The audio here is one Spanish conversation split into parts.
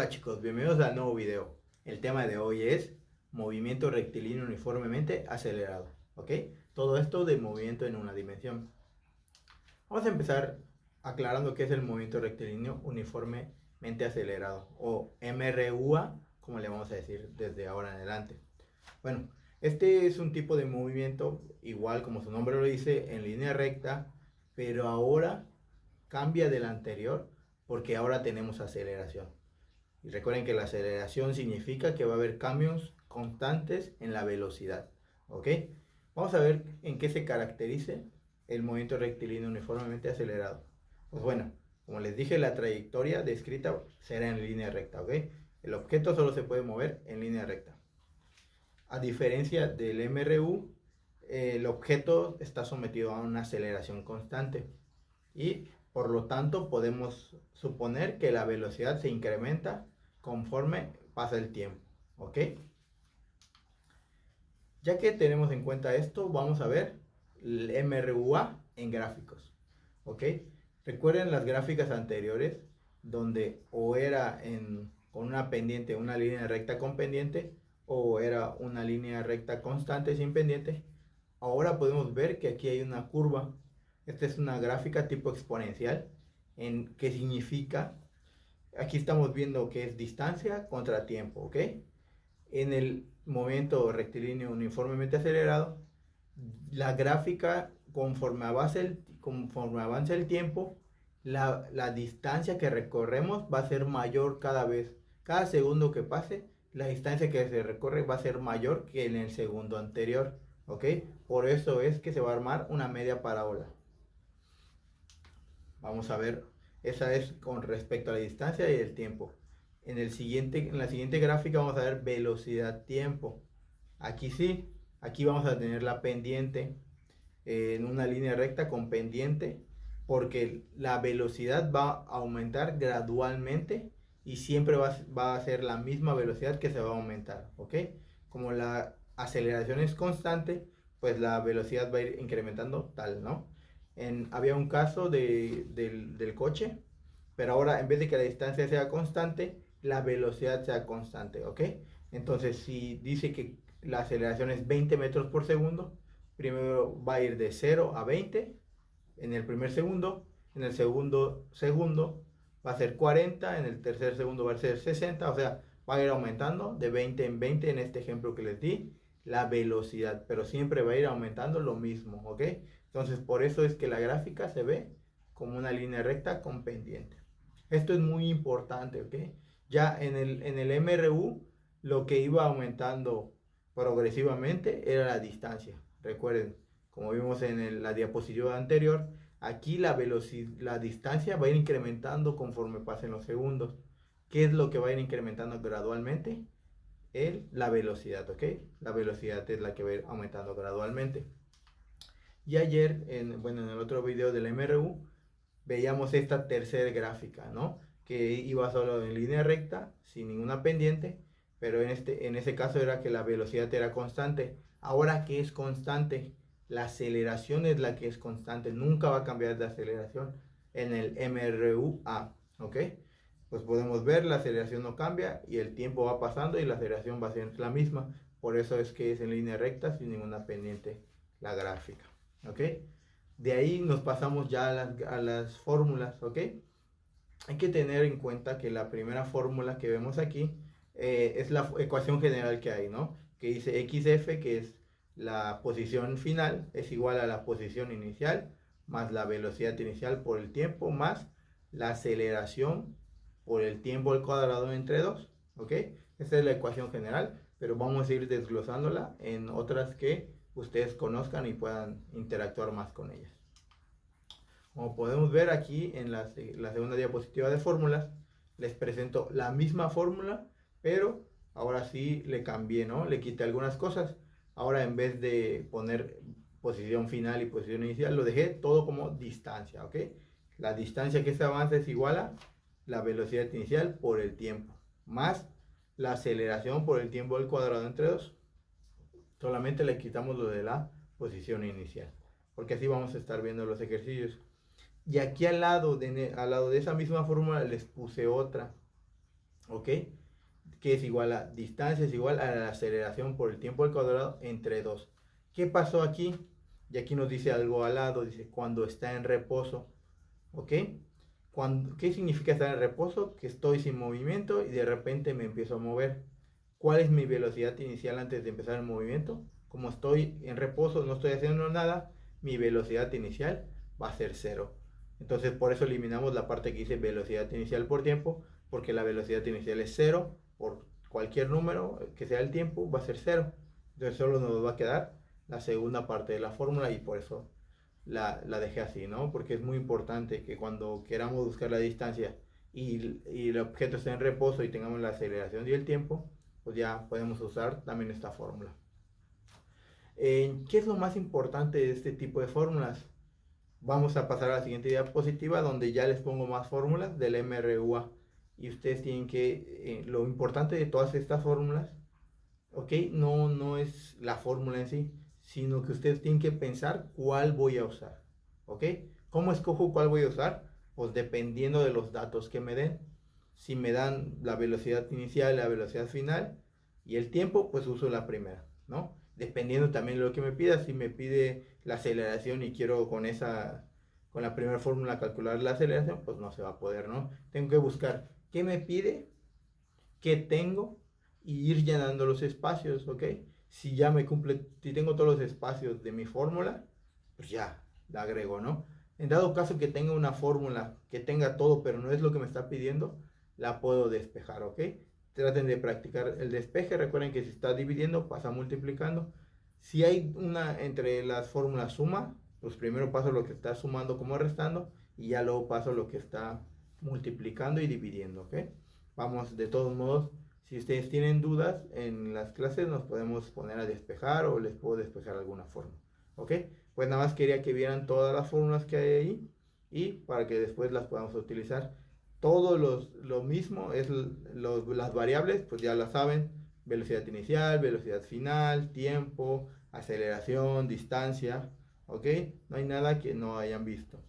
Hola chicos, bienvenidos al nuevo video. El tema de hoy es movimiento rectilíneo uniformemente acelerado, ¿ok? Todo esto de movimiento en una dimensión. Vamos a empezar aclarando qué es el movimiento rectilíneo uniformemente acelerado, o MRUA, como le vamos a decir desde ahora en adelante. Bueno, este es un tipo de movimiento, igual como su nombre lo dice, en línea recta, pero ahora cambia del anterior porque ahora tenemos aceleración. Y recuerden que la aceleración significa que va a haber cambios constantes en la velocidad. ¿Ok? Vamos a ver en qué se caracteriza el movimiento rectilíneo uniformemente acelerado. Pues bueno, como les dije, la trayectoria descrita será en línea recta. ¿Ok? El objeto solo se puede mover en línea recta. A diferencia del MRU, el objeto está sometido a una aceleración constante y por lo tanto podemos suponer que la velocidad se incrementa conforme pasa el tiempo, ¿ok? Ya que tenemos en cuenta esto, vamos a ver el MRUA en gráficos, ¿ok? Recuerden las gráficas anteriores donde o era con una pendiente, una línea recta con pendiente, o era una línea recta constante sin pendiente. Ahora podemos ver que aquí hay una curva. Esta es una gráfica tipo exponencial, en que significa, aquí estamos viendo que es distancia contra tiempo, ¿ok? En el momento rectilíneo uniformemente acelerado, la gráfica, conforme avanza el tiempo, la distancia que recorremos va a ser mayor cada vez. Cada segundo que pase, la distancia que se recorre va a ser mayor que en el segundo anterior, ¿ok? Por eso es que se va a armar una media parábola. Vamos a ver, esa es con respecto a la distancia y el tiempo. En la siguiente gráfica vamos a ver velocidad-tiempo. Aquí sí, aquí vamos a tener la pendiente en una línea recta con pendiente, porque la velocidad va a aumentar gradualmente y siempre va a ser la misma velocidad que se va a aumentar, ¿ok? Como la aceleración es constante, pues la velocidad va a ir incrementando tal, ¿no? Había un caso del coche, pero ahora en vez de que la distancia sea constante, la velocidad sea constante, ¿ok? Entonces, si dice que la aceleración es 20 metros por segundo, primero va a ir de 0 a 20 en el primer segundo, en el segundo va a ser 40, en el tercer segundo va a ser 60, o sea, va a ir aumentando de 20 en 20 en este ejemplo que les di, la velocidad, pero siempre va a ir aumentando lo mismo, ¿ok? Entonces, por eso es que la gráfica se ve como una línea recta con pendiente. Esto es muy importante, ¿ok? Ya en el MRU, lo que iba aumentando progresivamente era la distancia. Recuerden, como vimos en la diapositiva anterior, aquí la distancia va a ir incrementando conforme pasen los segundos. ¿Qué es lo que va a ir incrementando gradualmente? La velocidad, ¿ok? La velocidad es la que va a ir aumentando gradualmente. Y ayer, bueno, en el otro video del MRU, veíamos esta tercera gráfica, ¿no? Que iba solo en línea recta, sin ninguna pendiente, pero en ese caso era que la velocidad era constante. Ahora que es constante, la aceleración es la que es constante, nunca va a cambiar de aceleración en el MRUA, ¿ok? Pues podemos ver, la aceleración no cambia y el tiempo va pasando y la aceleración va a ser la misma. Por eso es que es en línea recta, sin ninguna pendiente la gráfica, ¿ok? De ahí nos pasamos ya a las fórmulas, ¿ok? Hay que tener en cuenta que la primera fórmula que vemos aquí es la ecuación general que hay, ¿no? Que dice XF, que es la posición final, es igual a la posición inicial, más la velocidad inicial por el tiempo, más la aceleración por el tiempo al cuadrado entre 2, ¿ok? Esta es la ecuación general, pero vamos a ir desglosándola en otras que ustedes conozcan y puedan interactuar más con ellas. Como podemos ver aquí en la segunda diapositiva de fórmulas, les presento la misma fórmula, pero ahora sí le cambié, ¿no? Le quité algunas cosas. Ahora en vez de poner posición final y posición inicial, lo dejé todo como distancia, ¿ok? La distancia que se avanza es igual a la velocidad inicial por el tiempo, más la aceleración por el tiempo al cuadrado entre 2. Solamente le quitamos lo de la posición inicial, porque así vamos a estar viendo los ejercicios. Y aquí al lado de esa misma fórmula les puse otra. ¿ok? Que es igual a distancia, es igual a la aceleración por el tiempo al cuadrado entre 2. ¿Qué pasó aquí? Y aquí nos dice algo al lado, dice cuando está en reposo, ¿ok? ¿Qué significa estar en reposo? Que estoy sin movimiento y de repente me empiezo a mover. ¿Cuál es mi velocidad inicial antes de empezar el movimiento? Como estoy en reposo, no estoy haciendo nada, mi velocidad inicial va a ser cero. Entonces por eso eliminamos la parte que dice velocidad inicial por tiempo, porque la velocidad inicial es cero, por cualquier número que sea el tiempo va a ser cero. Entonces solo nos va a quedar la segunda parte de la fórmula y por eso la dejé así, ¿no? Porque es muy importante que cuando queramos buscar la distancia y el objeto esté en reposo y tengamos la aceleración y el tiempo, pues ya podemos usar también esta fórmula. ¿Qué es lo más importante de este tipo de fórmulas? Vamos a pasar a la siguiente diapositiva donde ya les pongo más fórmulas del MRUA y ustedes tienen que, lo importante de todas estas fórmulas, ¿ok? No es la fórmula en sí, sino que ustedes tienen que pensar cuál voy a usar, ¿ok? ¿Cómo escojo cuál voy a usar? Pues dependiendo de los datos que me den. Si me dan la velocidad inicial, la velocidad final y el tiempo, pues uso la primera, ¿no? Dependiendo también de lo que me pida, si me pide la aceleración y quiero con la primera fórmula calcular la aceleración, pues no se va a poder, ¿no? Tengo que buscar qué me pide, qué tengo y ir llenando los espacios, ¿ok? Si ya me cumple, si tengo todos los espacios de mi fórmula, pues ya la agrego, ¿no? En dado caso que tenga una fórmula que tenga todo, pero no es lo que me está pidiendo, la puedo despejar, ¿ok? Traten de practicar el despeje. Recuerden que si está dividiendo, pasa multiplicando. Si hay una entre las fórmulas suma, pues primero paso lo que está sumando como restando y ya luego paso lo que está multiplicando y dividiendo, ¿ok? Vamos, de todos modos, si ustedes tienen dudas en las clases, nos podemos poner a despejar o les puedo despejar alguna forma, ¿ok? Pues nada más quería que vieran todas las fórmulas que hay ahí y para que después las podamos utilizar. Todo lo mismo es las variables, pues ya las saben, velocidad inicial, velocidad final, tiempo, aceleración, distancia, ¿ok? No hay nada que no hayan visto.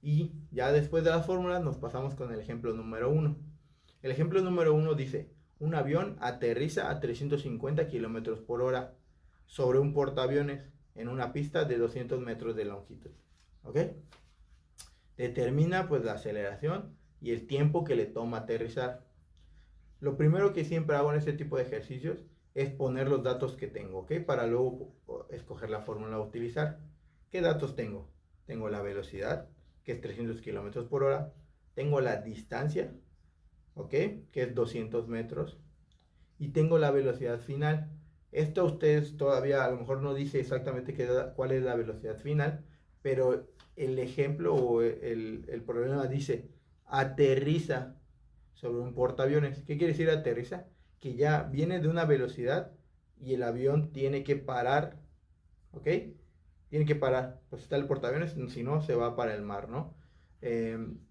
Y ya después de las fórmulas nos pasamos con el ejemplo número 1. El ejemplo número 1 dice, un avión aterriza a 350 km por hora sobre un portaaviones en una pista de 200 metros de longitud. ¿Ok? Determina pues la aceleración y el tiempo que le toma aterrizar. Lo primero que siempre hago en este tipo de ejercicios es poner los datos que tengo, ¿ok? Para luego escoger la fórmula a utilizar. ¿Qué datos tengo? Tengo la velocidad, que es 300 km por hora. Tengo la distancia, ¿ok? Que es 200 metros. Y tengo la velocidad final. Esto ustedes todavía a lo mejor no dice exactamente cuál es la velocidad final, pero el ejemplo o el problema dice aterriza sobre un portaaviones. ¿Qué quiere decir aterriza? Que ya viene de una velocidad y el avión tiene que parar, ¿ok? Tiene que parar, pues está el portaaviones, si no se va para el mar, ¿no?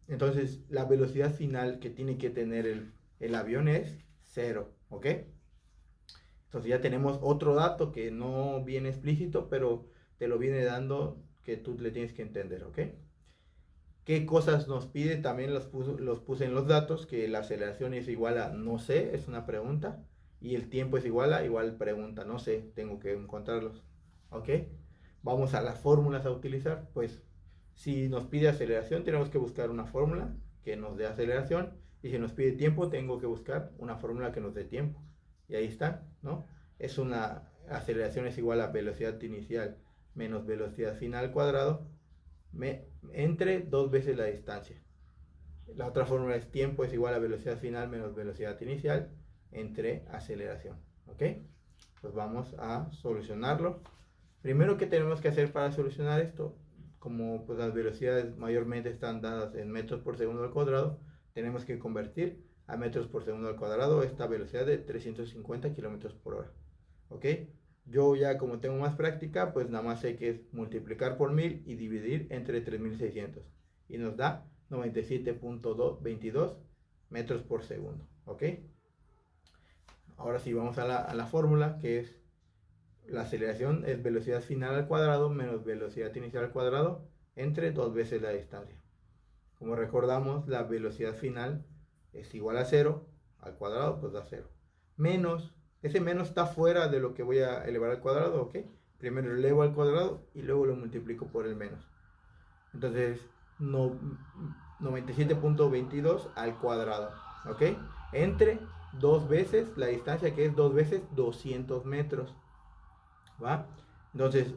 Entonces la velocidad final que tiene que tener el avión es cero, ¿ok? Entonces ya tenemos otro dato que no viene explícito, pero te lo viene dando que tú le tienes que entender, ¿ok? ¿Qué cosas nos pide? También los puse en los datos, que la aceleración es igual a no sé, es una pregunta, y el tiempo es igual a igual pregunta, no sé, tengo que encontrarlos, ¿ok? Vamos a las fórmulas a utilizar, pues si nos pide aceleración tenemos que buscar una fórmula que nos dé aceleración, y si nos pide tiempo tengo que buscar una fórmula que nos dé tiempo, y ahí está, ¿no? Es una aceleración es igual a velocidad inicial menos velocidad final al cuadrado, entre dos veces la distancia. La otra fórmula es tiempo es igual a velocidad final menos velocidad inicial entre aceleración. ¿Ok? Pues vamos a solucionarlo. Primero, ¿qué tenemos que hacer para solucionar esto? Como pues, las velocidades mayormente están dadas en metros por segundo al cuadrado, tenemos que convertir a metros por segundo al cuadrado esta velocidad de 350 kilómetros por hora. ¿Ok? Yo ya como tengo más práctica, pues nada más sé que es multiplicar por 1000 y dividir entre 3600. Y nos da 97.22 metros por segundo. ¿Ok? Ahora sí, vamos a la fórmula, que es la aceleración es velocidad final al cuadrado menos velocidad inicial al cuadrado entre dos veces la distancia. Como recordamos, la velocidad final es igual a 0 al cuadrado, pues da 0. Menos, ese menos está fuera de lo que voy a elevar al cuadrado, ¿ok? Primero lo elevo al cuadrado y luego lo multiplico por el menos. Entonces, 97.22 al cuadrado, ¿ok? Entre dos veces la distancia, que es 2 veces 200 metros, ¿va? Entonces,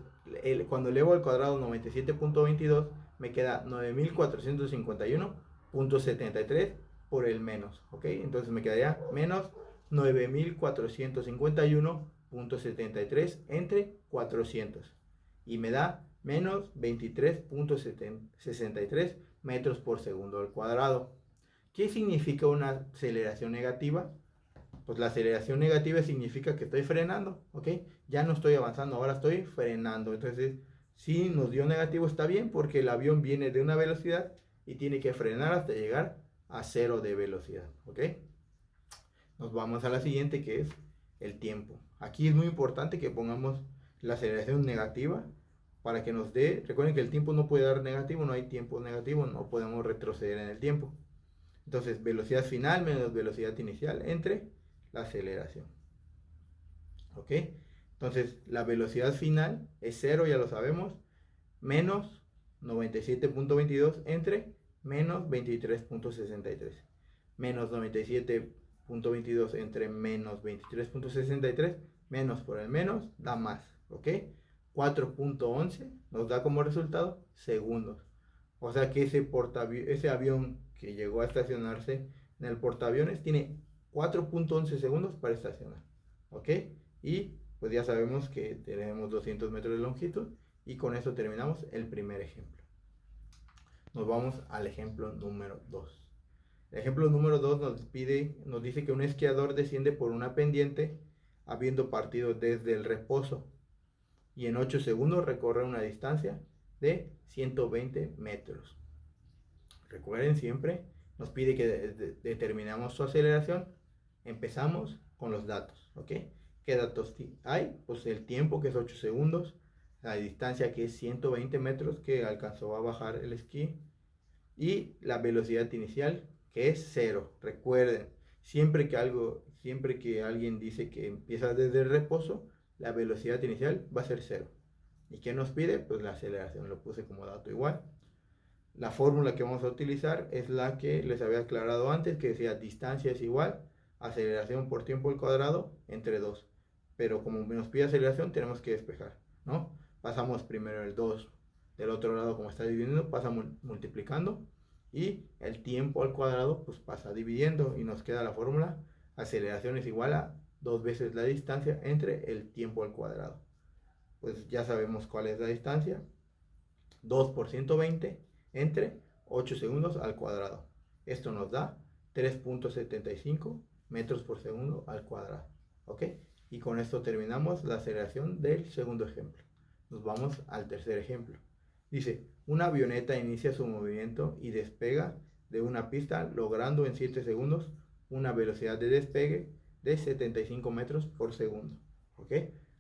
cuando elevo al cuadrado 97.22, me queda 9451.73 por el menos, ¿ok? Entonces me quedaría menos 9451.73 entre 400. Y me da menos 23.63 metros por segundo al cuadrado. ¿Qué significa una aceleración negativa? Pues la aceleración negativa significa que estoy frenando, ¿ok? Ya no estoy avanzando, ahora estoy frenando. Entonces, si nos dio negativo está bien porque el avión viene de una velocidad y tiene que frenar hasta llegar a 0 de velocidad, ¿ok? Nos vamos a la siguiente, que es el tiempo. Aquí es muy importante que pongamos la aceleración negativa para que nos dé, recuerden que el tiempo no puede dar negativo, no hay tiempo negativo, no podemos retroceder en el tiempo. Entonces, velocidad final menos velocidad inicial entre la aceleración. ¿Ok? Entonces, la velocidad final es 0, ya lo sabemos, menos 97.22 entre menos 23.63. Menos 97.22 entre menos 23.63, menos por el menos da más. ¿Ok? 4.11 nos da como resultado segundos. O sea que ese avión que llegó a estacionarse en el portaaviones tiene 4.11 segundos para estacionar. ¿Ok? Y pues ya sabemos que tenemos 200 metros de longitud y con eso terminamos el primer ejemplo. Nos vamos al ejemplo número 2. El ejemplo número 2 nos dice que un esquiador desciende por una pendiente habiendo partido desde el reposo y en 8 segundos recorre una distancia de 120 metros. Recuerden siempre, nos pide que determinamos su aceleración. Empezamos con los datos, ¿ok? ¿Qué datos hay? Pues el tiempo, que es 8 segundos, la distancia, que es 120 metros, que alcanzó a bajar el esquí, y la velocidad inicial, que es 0. Recuerden, siempre que alguien dice que empieza desde el reposo, la velocidad inicial va a ser 0. ¿Y qué nos pide? Pues la aceleración, lo puse como dato igual. La fórmula que vamos a utilizar es la que les había aclarado antes, que decía distancia es igual a aceleración por tiempo al cuadrado entre 2. Pero como nos pide aceleración, tenemos que despejar, ¿no? Pasamos primero el 2 del otro lado, como está dividiendo, pasa multiplicando, y el tiempo al cuadrado pues pasa dividiendo y nos queda la fórmula: aceleración es igual a 2 veces la distancia entre el tiempo al cuadrado. Pues ya sabemos cuál es la distancia: 2 por 120 entre 8 segundos al cuadrado. Esto nos da 3.75 metros por segundo al cuadrado. ¿Ok? Y con esto terminamos la aceleración del segundo ejemplo. Nos vamos al tercer ejemplo. Dice, una avioneta inicia su movimiento y despega de una pista, logrando en 7 segundos una velocidad de despegue de 75 metros por segundo. ¿Ok?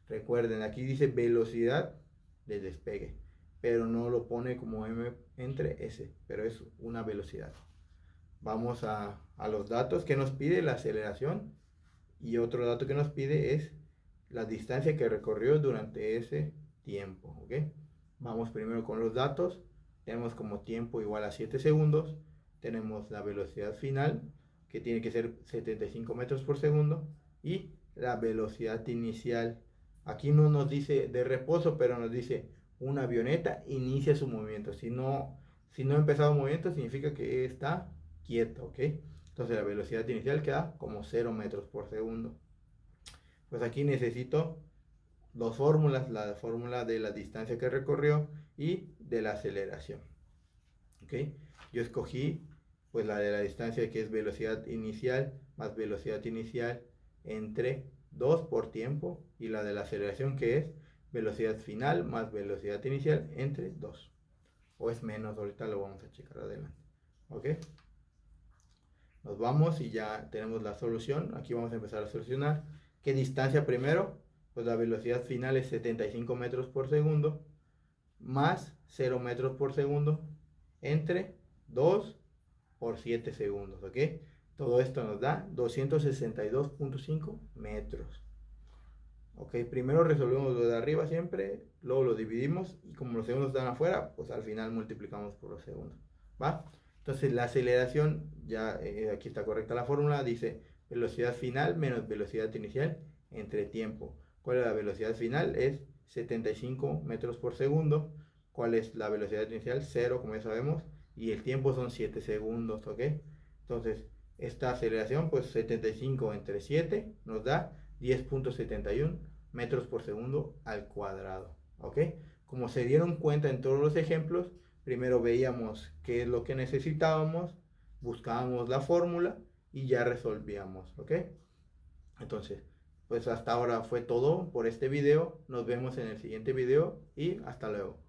Recuerden, aquí dice velocidad de despegue, pero no lo pone como M entre S, pero es una velocidad. Vamos a los datos que nos pide: la aceleración, y otro dato que nos pide es la distancia que recorrió durante ese tiempo. ¿Ok? Vamos primero con los datos. Tenemos como tiempo igual a 7 segundos. Tenemos la velocidad final, que tiene que ser 75 metros por segundo, y la velocidad inicial. Aquí no nos dice de reposo, pero nos dice una avioneta inicia su movimiento. Si no ha empezado movimiento, significa que está quieto, ¿ok? Entonces la velocidad inicial queda como 0 metros por segundo. Pues aquí necesito dos fórmulas: la fórmula de la distancia que recorrió y de la aceleración. ¿Ok? Yo escogí pues la de la distancia, que es velocidad inicial más velocidad inicial entre 2 por tiempo, y la de la aceleración, que es velocidad final más velocidad inicial entre 2. O es menos, ahorita lo vamos a checar adelante. ¿Ok? Nos vamos y ya tenemos la solución. Aquí vamos a empezar a solucionar. ¿Qué distancia primero? Pues la velocidad final es 75 metros por segundo más 0 metros por segundo entre 2 por 7 segundos, ¿ok? Todo esto nos da 262.5 metros. Ok, primero resolvemos lo de arriba siempre, luego lo dividimos y como los segundos están afuera, pues al final multiplicamos por los segundos. ¿Va? Entonces la aceleración, ya aquí está correcta la fórmula, dice velocidad final menos velocidad inicial entre tiempo. ¿Cuál es la velocidad final? Es 75 metros por segundo. ¿Cuál es la velocidad inicial? 0, como ya sabemos. Y el tiempo son 7 segundos, ¿ok? Entonces, esta aceleración, pues 75 entre 7 nos da 10.71 metros por segundo al cuadrado, ¿ok? Como se dieron cuenta en todos los ejemplos, primero veíamos qué es lo que necesitábamos, buscábamos la fórmula y ya resolvíamos, ¿ok? Entonces, pues hasta ahora fue todo por este video. Nos vemos en el siguiente video y hasta luego.